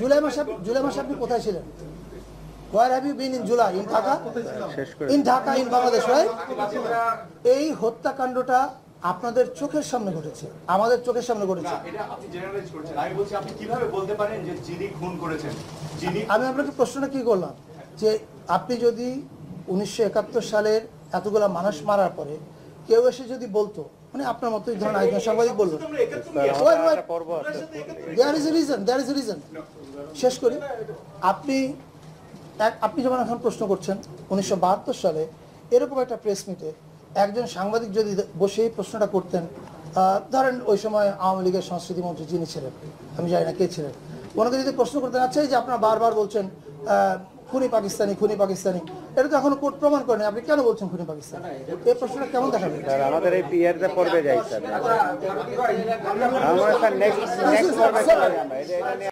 জুলাই মাসে আপনি কোথায় ছিলেন? Where have you been in July? In Dhaka? In Dhaka, in Bangladesh, right? এই হত্যাকাণ্ডটা আপনাদের চোখের সামনে ঘটেছে, আমাদের চোখের সামনে ঘটেছে। এটা আপনি জেনারেলাইজ করছেন। আমি বলছি আপনি কিভাবে বলতে পারেন যে যিনি খুন করেছেন? আমি আপনাকে প্রশ্নটা কি করলাম যে আপনি যদি 1971 সালের এতগুলা মানুষ মারার পরে কেউ এসে যদি বলতো, মানে আপনার মতো এই ধরনের একজন সাংবাদিক বললো, there is a reason. শেষ করি। আপনি যেমন এখন প্রশ্ন করছেন 1972 সালে এরকম একটা প্রেস মিটে একজন সাংবাদিক যদি বসে এই প্রশ্নটা করতেন, ধরেন ওই সময় আওয়ামী লীগের সংস্কৃতি মন্ত্রী যিনি ছিলেন, আমি জানি না কে ছিলেন, ওনাকে যদি প্রশ্ন করতেন, আচ্ছা এই যে আপনারা বারবার বলছেন খুনি পাকিস্তানি, এটা তো এখনো কোর্ট প্রমাণ করেনি, আপনি কেন বলছেন খুনি পাকিস্তানি? এই প্রশ্নটা কেমন দেখাবে? আমাদের এই পিআরটা পর্বে যাই স্যার, আমরা স্যার নেক্সট পর্বে চলে যাই আমরা।